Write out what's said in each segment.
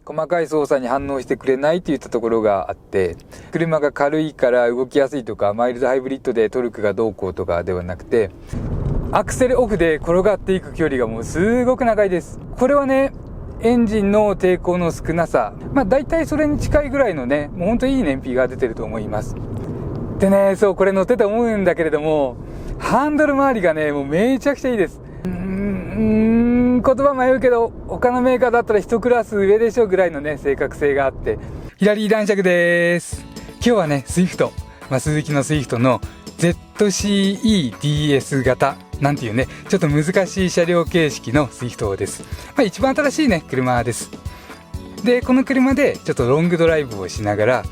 細かい操作に反応してくれないといったところがあって、車が軽いから動きやすいとか、マイルドハイブリッドでトルクがどうこうとかではなくて、アクセルオフで転がっていく距離がもうすごく長いです。これはね、エンジンの抵抗の少なさ、大体それに近いぐらいのね、もうほんといい燃費が出てると思います。でね、そう、これ乗ってて思うんだけれども、ハンドル周りがね、もうめちゃくちゃいいです。言葉迷うけど、他のメーカーだったら一クラス上でしょぐらいのね、正確性があって。左男爵です。今日はね、スイフト、鈴木のスイフトの ZCE-DS 型なんていうね、ちょっと難しい車両形式のスイフトです。一番新しいね、車です。で、この車でちょっとロングドライブをしながら、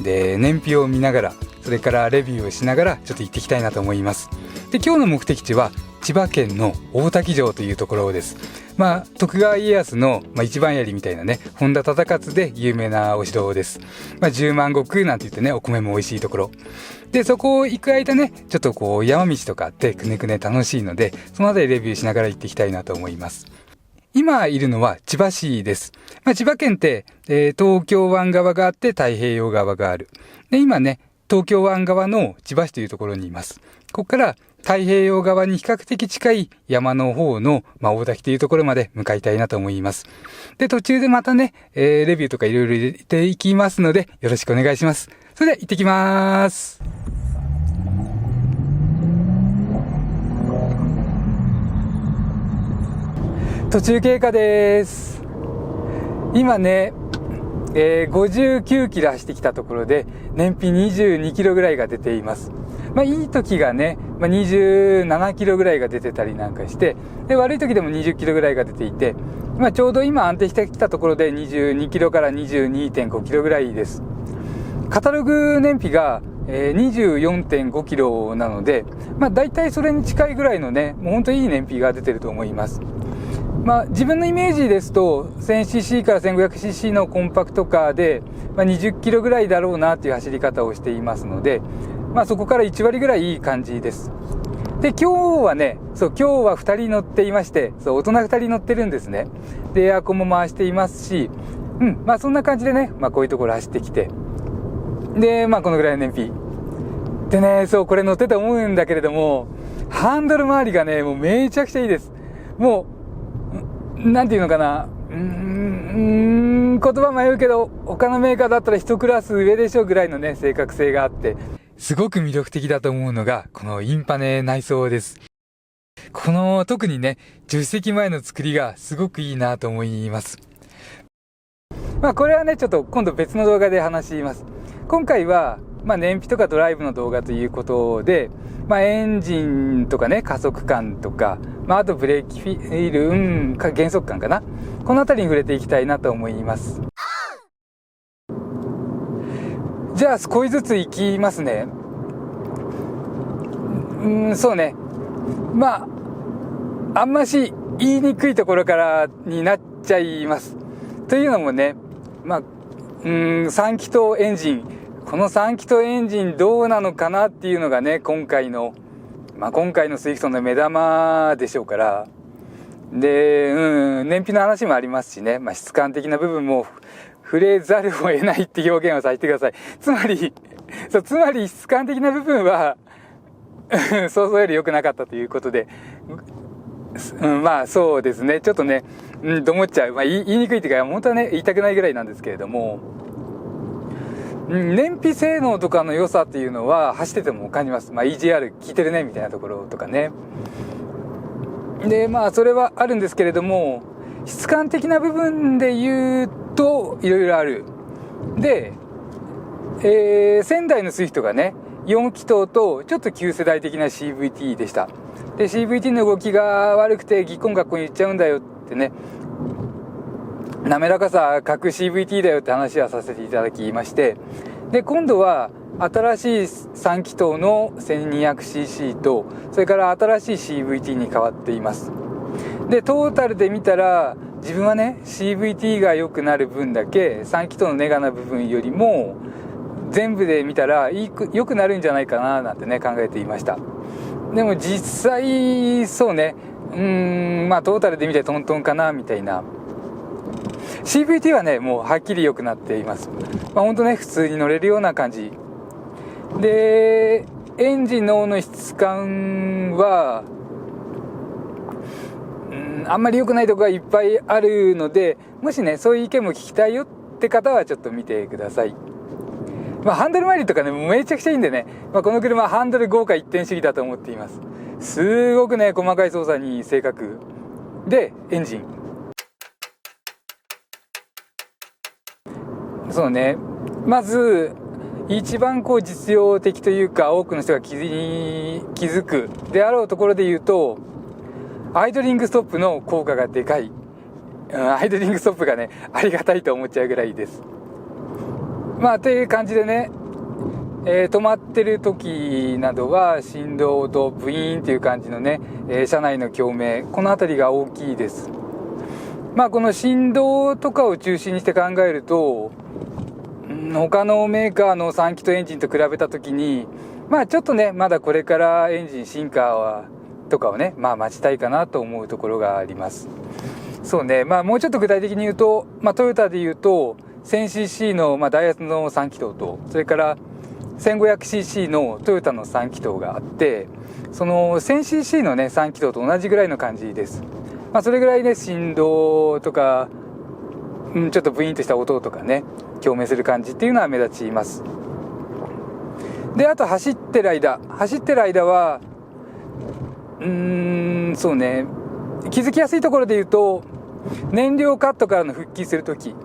で、燃費を見ながら、それからレビューをしながらちょっと行ってきたいなと思います。で、今日の目的地は千葉県の大多喜城というところです。徳川家康の、一番槍みたいなね、本田忠勝で有名なお城です。10万石なんて言ってね、お米も美味しいところ。で、そこを行く間ね、ちょっとこう山道とかあってくねくね楽しいので、そのあたりレビューしながら行っていきたいなと思います。今いるのは千葉市です。千葉県って、東京湾側があって太平洋側がある。で、今ね、東京湾側の千葉市というところにいます。ここから太平洋側に比較的近い山の方の、大滝というところまで向かいたいなと思います。で、途中でまたね、レビューとかいろいろ入れていきますので、よろしくお願いします。それでは行ってきます。途中経過です。今ね、59キロ走ってきたところで燃費22キロぐらいが出ています。いい時がね、27キロぐらいが出てたりなんかして、で、悪い時でも20キロぐらいが出ていて、ちょうど今安定してきたところで22キロから 22.5 キロぐらいです。カタログ燃費が、24.5 キロなので、大体それに近いぐらいのね、もうほんといい燃費が出てると思います。自分のイメージですと 1000cc から 1500cc のコンパクトカーで、20キロぐらいだろうなという走り方をしていますので、そこから1割ぐらいいい感じです。で、今日はね、今日は2人乗っていまして、大人2人乗ってるんですね。で、エアコンも回していますし、そんな感じでね、こういうところ走ってきて、で、このぐらいの燃費でね、これ乗ってて思うんだけれども、ハンドル周りがね、もうめちゃくちゃいいです。もうなんていうのかな、言葉迷うけど、他のメーカーだったら一クラス上でしょぐらいのね、正確性があって、すごく魅力的だと思うのが、このインパネ内装です。この、特にね、助手席前の作りがすごくいいなと思います。これはね、ちょっと今度別の動画で話します。今回は、燃費とかドライブの動画ということで、エンジンとかね、加速感とか、あとブレーキフィール、減速感かな。このあたりに触れていきたいなと思います。じゃあ少しずついきますね。そうね。あんまし言いにくいところからになっちゃいます。というのもね、3気筒エンジン、この3気筒エンジンどうなのかなっていうのがね、今回のスイフトの目玉でしょうから。で、燃費の話もありますしね、質感的な部分も触れざるを得ないって表現をさせてください。つまり質感的な部分は想像より良くなかったということで、そうですね、ちょっとね、と思っちゃう。言いにくいっていうか、本当はね、言いたくないぐらいなんですけれども、燃費性能とかの良さっていうのは走ってても感じます。EGR 効いてるねみたいなところとかね。で、それはあるんですけれども、質感的な部分で言うといろいろある。で、仙台のスイフトがね、4気筒とちょっと旧世代的な CVT でした。で、CVT の動きが悪くてぎっこんがっこん言っちゃうんだよってね、滑らかさ各 CVT だよって話はさせていただきまして、で、今度は新しい3気筒の 1200cc と、それから新しい CVT に変わっています。で、トータルで見たら、自分はね、CVT が良くなる分だけ3気筒のネガな部分よりも全部で見たら良くなるんじゃないかななんてね、考えていました。でも実際そうね、トータルで見てトントンかなみたいな。CVT はね、もうはっきり良くなっています。ほんとね、普通に乗れるような感じ。で、エンジンの音質感は、あんまり良くないところがいっぱいあるので、もしね、そういう意見も聞きたいよって方はちょっと見てください。ハンドル周りとかね、めちゃくちゃいいんでね、この車はハンドル豪華一点主義だと思っています。すごくね、細かい操作に正確。で、エンジン。そうね、まず、一番実用的というか、多くの人が気づくであろうところで言うと、アイドリングストップの効果がでかい。アイドリングストップがね、ありがたいと思っちゃうぐらいです。という感じでね、止まってる時などは振動とブイーンっていう感じのね、車内の共鳴、このあたりが大きいです。この振動とかを中心にして考えると、他のメーカーの3気筒エンジンと比べた時に、ちょっとね、まだこれからエンジン進化とかをね、待ちたいかなと思うところがあります。そうね、もうちょっと具体的に言うと、トヨタで言うと、1000cc の、ダイハツの3気筒と、それから 1500cc のトヨタの3気筒があって、その 1000cc のね、3気筒と同じぐらいの感じです。それぐらいね、振動とか、ちょっとブイーンとした音とかね、共鳴する感じっていうのは目立ちます。で、あと走ってる間は、そうね、気づきやすいところで言うと、燃料カットからの復帰するとき、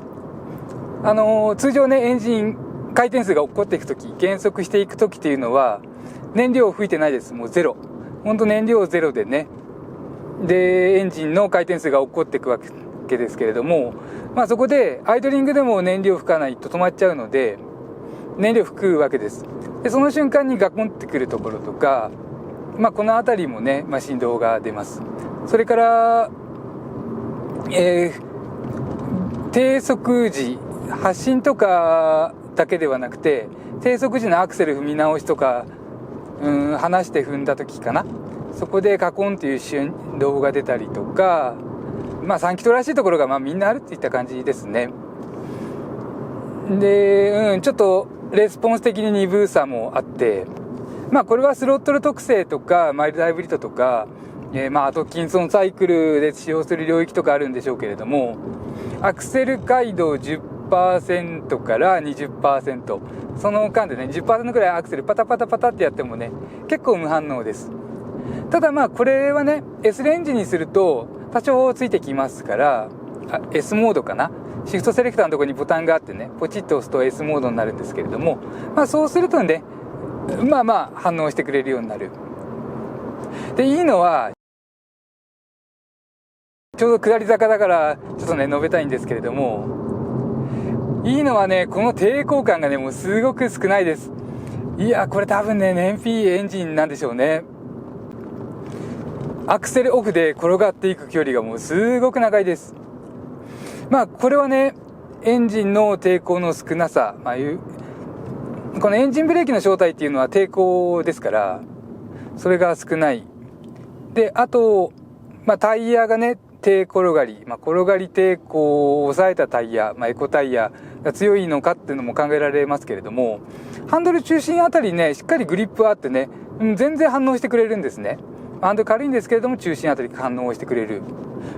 通常ね、エンジン回転数が起こっていくとき、減速していくときっていうのは、燃料を吹いてないです。もうゼロ。ほんと燃料ゼロでね。で、エンジンの回転数が起こっていくわけですけれども、そこで、アイドリングでも燃料吹かないと止まっちゃうので、燃料吹くわけです。で、その瞬間にガコンってくるところとか、この辺りもね、振動が出ます。それから、低速時、発進とかだけではなくて、低速時のアクセル踏み直しとか、離して踏んだ時かな、そこでカコンという振動が出たりとか、3気筒らしいところがみんなあるっていった感じですね。で、ちょっとレスポンス的に鈍さもあって、これはスロットル特性とかマイルドハイブリッドとか、アトキンソンサイクルで使用する領域とかあるんでしょうけれども、アクセル回動 10% から 20%、 その間でね 10% くらいアクセルパタパタパタってやってもね、結構無反応です。ただこれはね S レンジにすると多少ついてきますから、S モードかな、シフトセレクターのところにボタンがあってね、ポチッと押すと S モードになるんですけれども、そうするとね、反応してくれるようになる。で、いいのは、ちょうど下り坂だからちょっとね述べたいんですけれども、いいのはね、この抵抗感がねもうすごく少ないです。いや、これ多分ね燃費エンジンなんでしょうね。アクセルオフで転がっていく距離がもうすごく長いです。これはねエンジンの抵抗の少なさ、このエンジンブレーキの正体っていうのは抵抗ですから、それが少ない。で、あと、タイヤがね低転がり、転がり抵抗を抑えたタイヤ、エコタイヤが強いのかっていうのも考えられますけれども、ハンドル中心あたりねしっかりグリップあってね、全然反応してくれるんですね。ハンドル軽いんですけれども中心あたり反応してくれる。も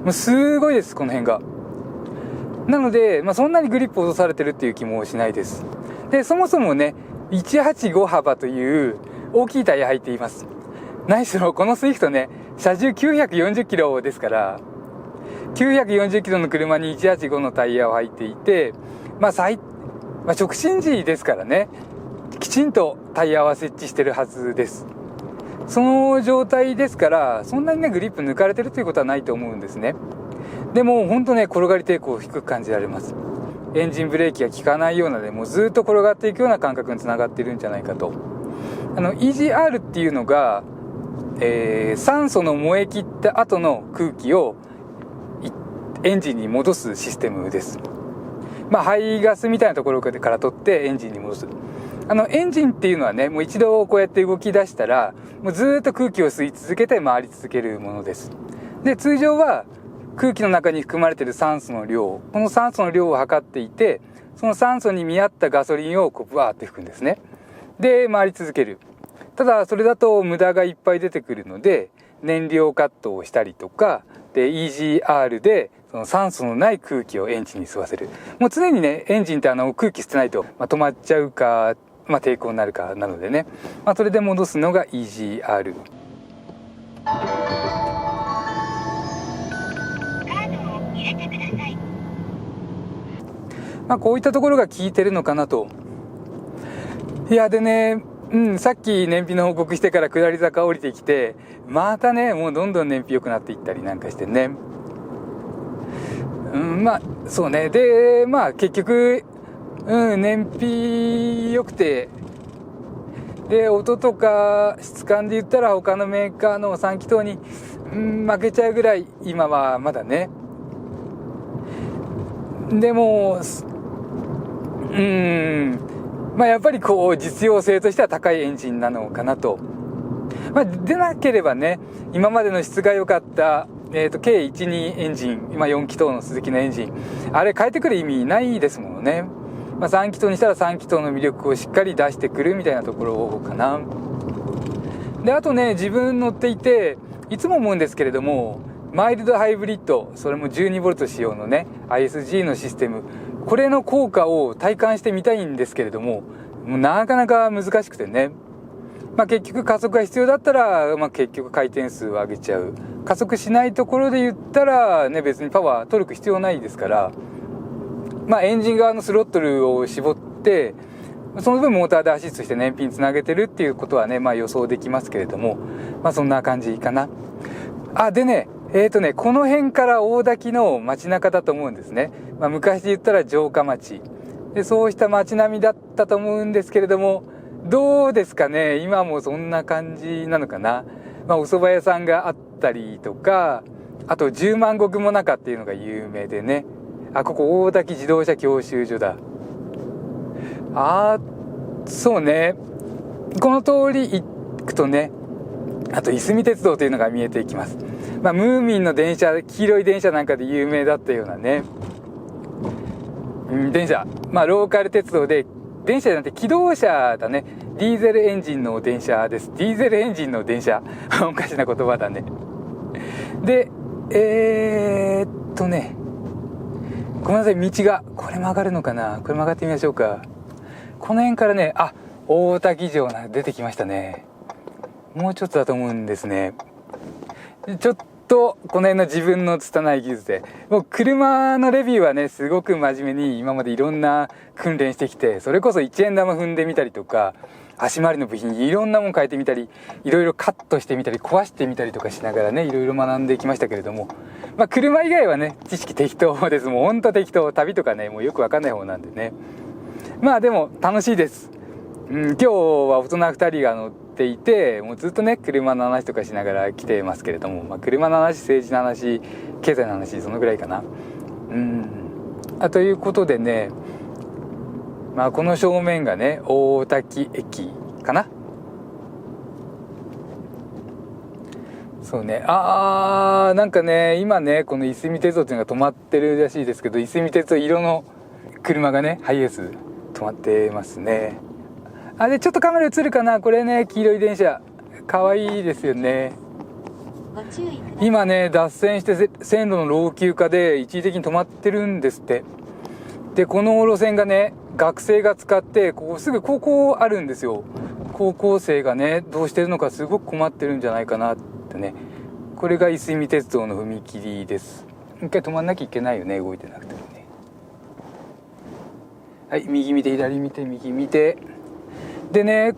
うすごいです、この辺が。なので、そんなにグリップを落とされてるっていう気もしないです。で、そもそもね185幅という大きいタイヤ入っています。何しろこのスイフトね車重940キロですから、940キロの車に185のタイヤを入っていて、直進時ですからね、きちんとタイヤは設置してるはずです。その状態ですから、そんなにねグリップ抜かれてるということはないと思うんですね。でも本当ね転がり抵抗を低く感じられます。エンジンブレーキが効かないようなね、もうずっと転がっていくような感覚につながっているんじゃないかと。EGR っていうのが、酸素の燃え切った後の空気をエンジンに戻すシステムです。排ガスみたいなところから取ってエンジンに戻す。エンジンっていうのはね、もう一度こうやって動き出したら、もうずっと空気を吸い続けて回り続けるものです。で、通常は空気の中に含まれている酸素の量、この酸素の量を測っていて、その酸素に見合ったガソリンをこうブワーって吹くんですね。で回り続ける。ただそれだと無駄がいっぱい出てくるので、燃料カットをしたりとかで EGR でその酸素のない空気をエンジンに吸わせる。もう常にね、エンジンって空気捨てないと、止まっちゃうか、抵抗になるかなのでね、それで戻すのが EGR。こういったところが効いてるのかなと。いやでね、さっき燃費の報告してから下り坂降りてきて、またね、もうどんどん燃費良くなっていったりなんかしてね。そうね。で、結局、燃費良くて、で、音とか質感で言ったら他のメーカーの3気筒に、負けちゃうぐらい、今はまだね。でも、やっぱりこう実用性としては高いエンジンなのかなと。でなければね、今までの質が良かった、K12 エンジン、今4気筒のスズキのエンジン、あれ変えてくる意味ないですもんね。3気筒にしたら3気筒の魅力をしっかり出してくるみたいなところかな。で、あとね、自分乗っていていつも思うんですけれども、マイルドハイブリッド、それも 12V 仕様のね ISG のシステム、これの効果を体感してみたいんですけれども、もうなかなか難しくてね。結局加速が必要だったら、結局回転数を上げちゃう。加速しないところで言ったらね、別にパワートルク必要ないですから、エンジン側のスロットルを絞って、その分モーターでアシストして燃費につなげてるっていうことはね、予想できますけれども、そんな感じかな。でね、この辺から大滝の街中だと思うんですね。昔で言ったら城下町で、そうした街並みだったと思うんですけれども、どうですかね、今もそんな感じなのかな。お蕎麦屋さんがあったりとか、あと10万石もなかっていうのが有名でね。ここ大滝自動車教習所だ。そうね、この通り行くとね、あといすみ鉄道というのが見えてきます。ムーミンの電車、黄色い電車なんかで有名だったようなね、電車、ローカル鉄道で、電車じゃなくて機動車だね。ディーゼルエンジンの電車です。ディーゼルエンジンの電車おかしな言葉だね。で、ごめんなさい、道がこれ曲がるのかな。これ曲がってみましょうか。この辺からね、大滝城出てきましたね。もうちょっとだと思うんですね。ちょっとこの辺の自分の拙い技術で、もう車のレビューはね、すごく真面目に今までいろんな訓練してきて、それこそ1円玉踏んでみたりとか、足回りの部品いろんなもん変えてみたり、いろいろカットしてみたり壊してみたりとかしながらね、いろいろ学んできましたけれども、車以外はね、知識適当です。もうほんと適当。旅とかね、もうよくわかんない方なんでね。でも楽しいです。今日は大人2人が乗っていて、もうずっとね、車の話とかしながら来てますけれども、車の話、政治の話、経済の話、そのぐらいかな。ということでね、この正面がね、大滝駅かな。そうね。なんかね、今ね、このいすみ鉄道っていうのが止まってるらしいですけど、いすみ鉄道色の車がね、ハイエース止まってますね。で、ちょっとカメラ映るかな。これね、黄色い電車。かわいいですよね。今ね、脱線して線路の老朽化で一時的に止まってるんですって。で、この路線がね、学生が使って、ここすぐ高校あるんですよ。高校生がね、どうしてるのかすごく困ってるんじゃないかなってね。これがいすみ鉄道の踏切です。一回止まんなきゃいけないよね、動いてなくてもね。はい、右見て、左見て、右見て。でね、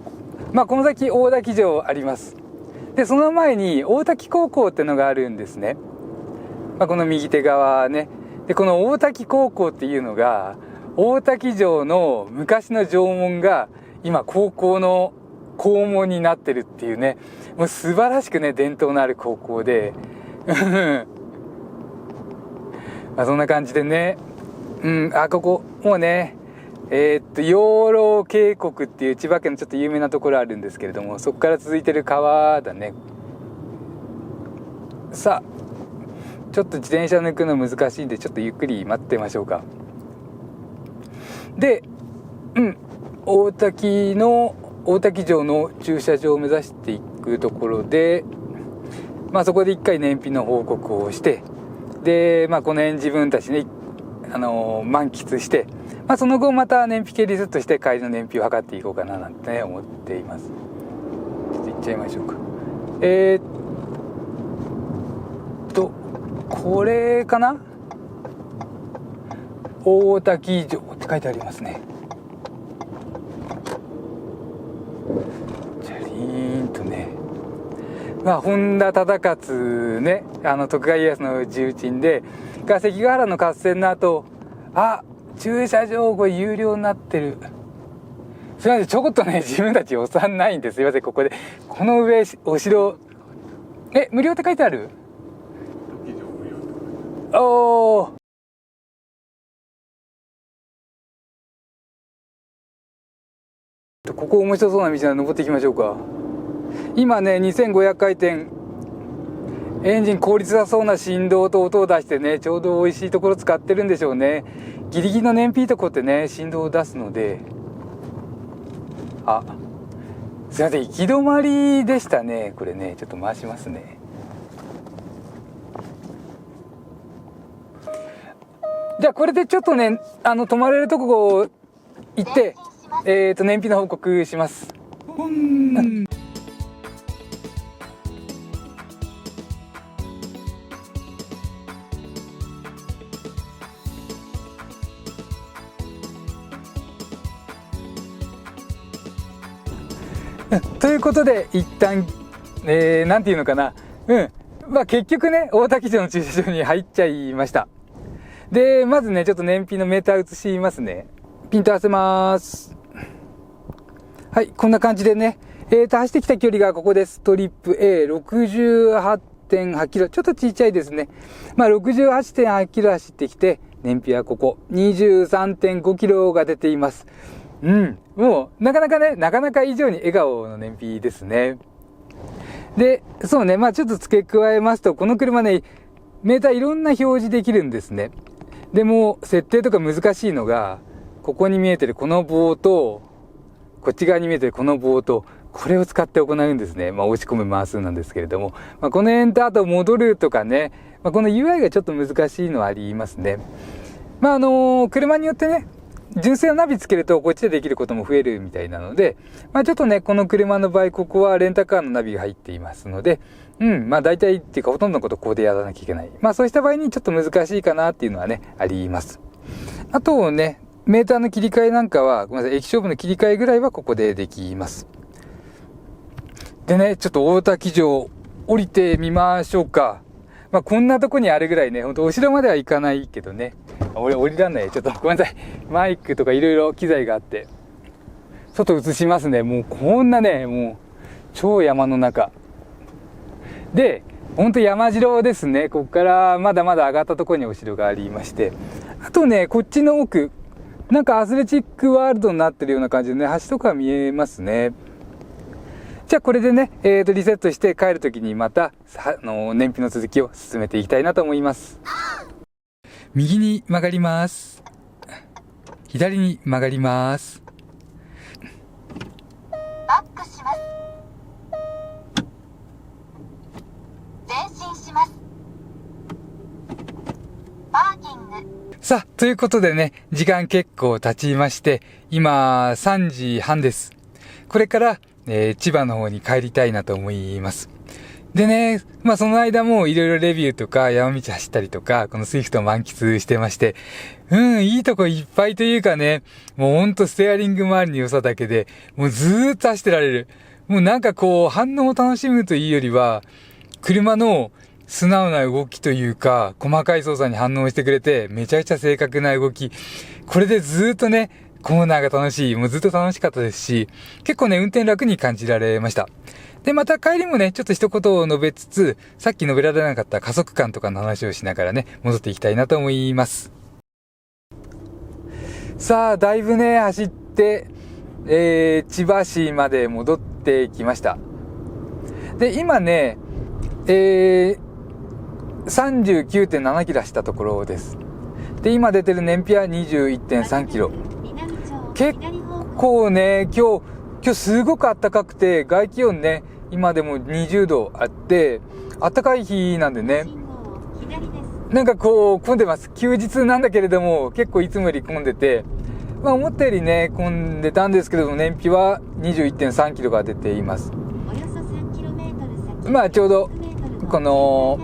この先大滝城あります。で、その前に大滝高校ってのがあるんですね。この右手側ね。で、この大滝高校っていうのが、大滝城の昔の城門が今高校の校門になってるっていうね、もう素晴らしくね、伝統のある高校でそんな感じでね、ここもうね、養老渓谷っていう千葉県のちょっと有名なところあるんですけれども、そこから続いてる川だね。さあ、ちょっと自転車抜くの難しいんで、ちょっとゆっくり待ってましょうか。で、大滝城の駐車場を目指していくところで、そこで一回燃費の報告をして、で、この辺自分たちね、満喫して、その後また燃費計リセットして帰りの燃費を測っていこうかななんてね、思っています。ちょっと行っちゃいましょうか。これかな？大滝城って書いてありますね。チャリーンとね、本田忠勝ね、徳川家康の重鎮で、関ヶ原の合戦の後、駐車場これ有料になってる。すいません、ちょこっとね、自分たち予算ないんですいません、ここで。この上、お城、無料って書いてある？おー。ここ面白そうな道なので登っていきましょうか。今ね、2500回転。エンジン効率だそうな振動と音を出してね、ちょうど美味しいところ使ってるんでしょうね。ギリギリの燃費とこってね、振動を出すので。すいません、行き止まりでしたね。これね、ちょっと回しますね。じゃあこれでちょっとね、止まれるとこ行って、燃費の報告します。ということで一旦、なんていうのかな、結局ね、大滝城の駐車場に入っちゃいました。で、まずね、ちょっと燃費のメーター移しますね。ピント合わせます。はい、こんな感じでね、走ってきた距離がここです。トリップ A68.8 キロ。ちょっと小さいですね。68.8 キロ走ってきて、燃費はここ 23.5 キロが出ています。もう、なかなか以上に笑顔の燃費ですね。で、そうね、ちょっと付け加えますと、この車ね、メーターいろんな表示できるんですね。でも、設定とか難しいのが、ここに見えてるこの棒と、こっち側に見えてるこの棒と、これを使って行うんですね。押し込む回数なんですけれども。この辺とあと戻るとかね、この UI がちょっと難しいのはありますね。車によってね、純正のナビつけるとこっちでできることも増えるみたいなので、ちょっとね、この車の場合、ここはレンタカーのナビが入っていますので、大体っていうかほとんどのことここでやらなきゃいけない。そうした場合にちょっと難しいかなっていうのはね、あります。あとね、メーターの切り替えなんかは、ごめんなさい、液晶部の切り替えぐらいはここでできます。でね、ちょっと大滝城降りてみましょうか。こんなとこにあるぐらいね、ほんとお城までは行かないけどね。俺降りらんない。ちょっとごめんなさい。マイクとかいろいろ機材があって。外映しますね。もうこんなね、もう超山の中。で、ほんと山城ですね。ここからまだまだ上がったところにお城がありまして。あとね、こっちの奥、なんかアスレチックワールドになってるような感じでね、橋とか見えますね。じゃあこれでね、リセットして帰るときにまた、燃費の続きを進めていきたいなと思います。右に曲がります。左に曲がります。バックします。前進します。パーキング。さあ、ということでね、時間結構経ちまして、今3時半です。これから、千葉の方に帰りたいなと思います。でね、その間もいろいろレビューとか山道走ったりとか、このスイフトを満喫してまして、いいとこいっぱいというかね、もうほんとステアリング周りの良さだけで、もうずーっと走ってられる。もうなんかこう、反応を楽しむというよりは、車の素直な動きというか、細かい操作に反応してくれて、めちゃくちゃ正確な動き。これでずーっとね、コーナーが楽しい。もうずっと楽しかったですし、結構ね、運転楽に感じられました。で、また帰りもね、ちょっと一言を述べつつ、さっき述べられなかった加速感とかの話をしながらね、戻っていきたいなと思います。さあ、だいぶね、走って、千葉市まで戻ってきました。で、今ね、39.7 キロ走ったところです。で、今出てる燃費は 21.3 キロ。結構ね、今日すごく暖かくて、外気温ね、今でも20度あって、暖かい日なんでね、なんかこう混んでます。休日なんだけれども、結構いつもより混んでて、まあ思ったよりね、混んでたんですけども、燃費は 21.3 キロが出ています。まあちょうど、この、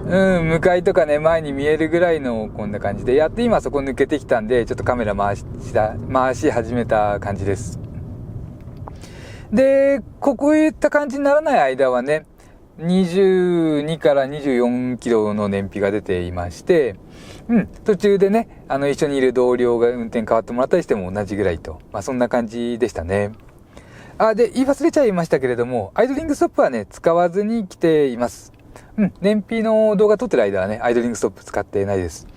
向かいとかね、前に見えるぐらいのこんな感じで、やって今そこ抜けてきたんで、ちょっとカメラ回し始めた感じです。で、こういった感じにならない間はね、22から24キロの燃費が出ていまして、途中でね、一緒にいる同僚が運転変わってもらったりしても同じぐらいと、まあそんな感じでしたね。で、言い忘れちゃいましたけれども、アイドリングストップはね、使わずに来ています。燃費の動画撮ってる間はね、アイドリングストップ使ってないです。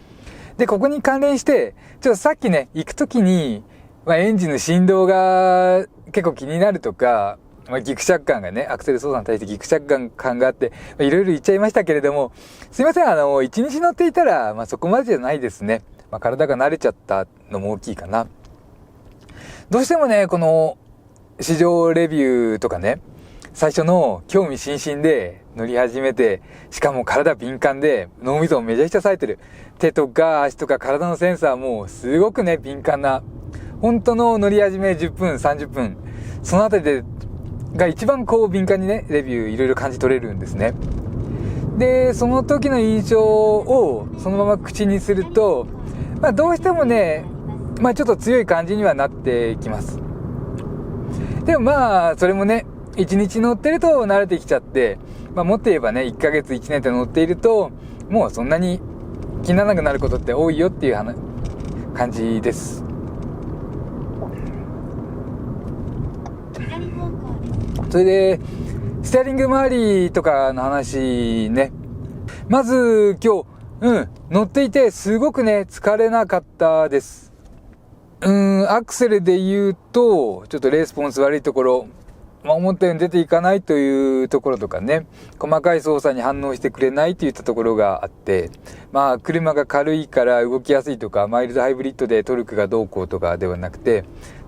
で、ここに関連して、ちょっとさっきね、行くときに、エンジンの振動が結構気になるとか、ギクシャク感がね、アクセル操作に対してギクシャク感があって、いろいろ言っちゃいましたけれども、すいません、一日乗っていたら、そこまでじゃないですね。体が慣れちゃったのも大きいかな。どうしてもね、この、試乗レビューとかね、最初の興味津々で乗り始めて、しかも体敏感で脳みそもめちゃくちゃ冴えてる。手とか足とか体のセンサーもすごくね、敏感な。本当の乗り始め10分、30分。そのあたりで、が一番こう敏感にね、レビューいろいろ感じ取れるんですね。で、その時の印象をそのまま口にすると、どうしてもね、ちょっと強い感じにはなってきます。でもそれもね、1日乗ってると慣れてきちゃって、もっと言えばね、1ヶ月1年って乗っていると、もうそんなに気にならなくなることって多いよっていう感じです。それで、ステアリング周りとかの話ね。まず今日、乗っていてすごくね、疲れなかったです。アクセルで言うと、ちょっとレスポンス悪いところ、思ったように出ていかないというところとかね、細かい操作に反応してくれないといったところがあって、車が軽いから動きやすいとか、マイルドハイブリッドでトルクがどうこうとかではなくて、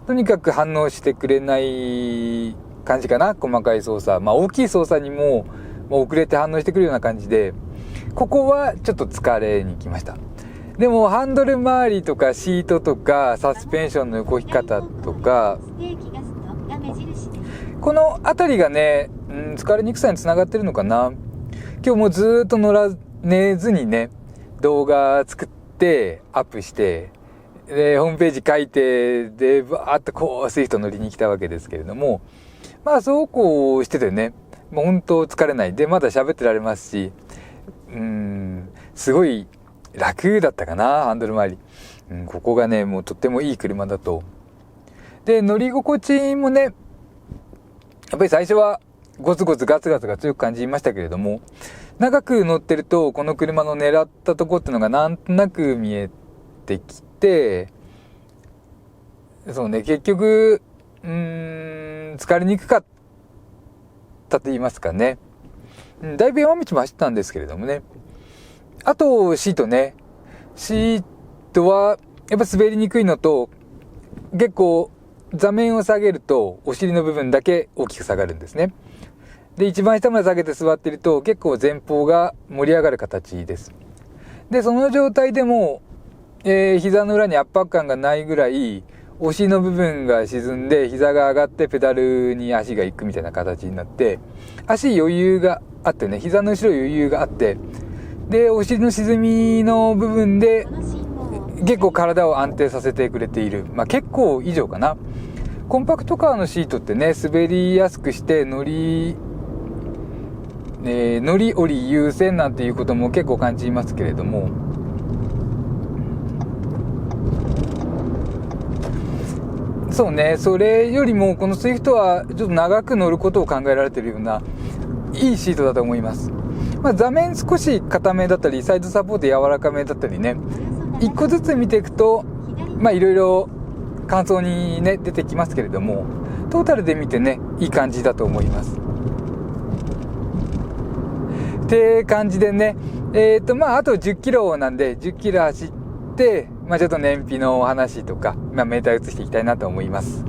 とにかく反応してくれない感じかな、細かい操作。大きい操作にも遅れて反応してくるような感じで、ここはちょっと疲れに来ました。でもハンドル周りとかシートとかサスペンションの動き方とか、このあたりがね、疲れにくさにつながってるのかな。今日もずーっと寝ずにね、動画作ってアップして、で、ホームページ書いて、で、バーっとこうスイフト乗りに来たわけですけれども、そうこうしててね、もう本当疲れない。で、まだ喋ってられますし、すごい楽だったかな、ハンドル周り。ここがね、もうとってもいい車だと。で、乗り心地もね、やっぱり最初はゴツゴツガツガツが強く感じましたけれども、長く乗ってるとこの車の狙ったとこっていうのがなんとなく見えてきて、そうね、結局疲れにくかったと言いますかね。だいぶ山道も走ったんですけれどもね。あとシートね、シートはやっぱ滑りにくいのと、結構座面を下げるとお尻の部分だけ大きく下がるんですね。で、一番下まで下げて座っていると結構前方が盛り上がる形です。で、その状態でも、膝の裏に圧迫感がないぐらいお尻の部分が沈んで膝が上がってペダルに足が行くみたいな形になって、足余裕があってね、膝の後ろ余裕があって、で、お尻の沈みの部分で結構体を安定させてくれている。結構以上かな。コンパクトカーのシートってね、滑りやすくして乗り降り優先なんていうことも結構感じますけれども、そうね、それよりもこのスイフトはちょっと長く乗ることを考えられているようないいシートだと思います。座面少し硬めだったり、サイドサポート柔らかめだったりね、一個ずつ見ていくといろいろ感想にね出てきますけれども、トータルで見てねいい感じだと思います。って感じでね、まあ、あと10キロなんで、10キロ走って、まあ、ちょっと燃費のお話とか、まあ、メーター移していきたいなと思います。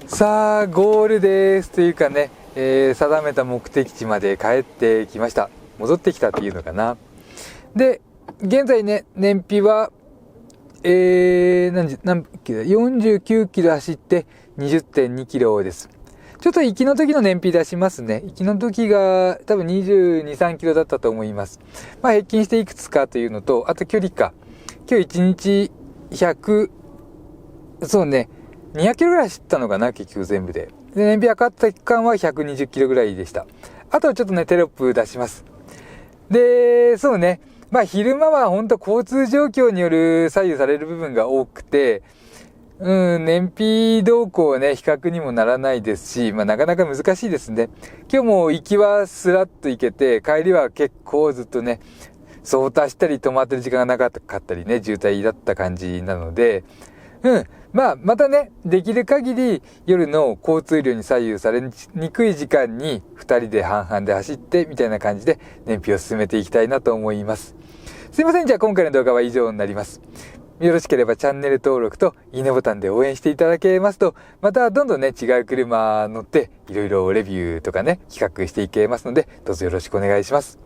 さあ、ゴールですというかね、定めた目的地まで帰ってきました。戻ってきたっていうのかな。で、現在ね、燃費は、何キロだ ?49 キロ走って 20.2 キロです。ちょっと行きの時の燃費出しますね。行きの時が多分22、3キロだったと思います。まあ平均していくつかというのと、あと距離か。今日1日100、そうね、200キロぐらい走ったのかな、結局全部で。で、燃費測った期間は120キロぐらいでした。あとはちょっとね、テロップ出します。で、そうね。まあ昼間は本当交通状況による左右される部分が多くて、燃費動向ね、比較にもならないですし、まあなかなか難しいですね。今日も行きはスラッと行けて、帰りは結構ずっとね、相対したり止まってる時間が長かったりね、渋滞だった感じなので、まあ、またね、できる限り夜の交通量に左右されにくい時間に2人で半々で走ってみたいな感じで燃費を進めていきたいなと思います。すいません。じゃあ今回の動画は以上になります。よろしければチャンネル登録といいねボタンで応援していただけますと、またどんどんね、違う車乗っていろいろレビューとかね、企画していけますので、どうぞよろしくお願いします。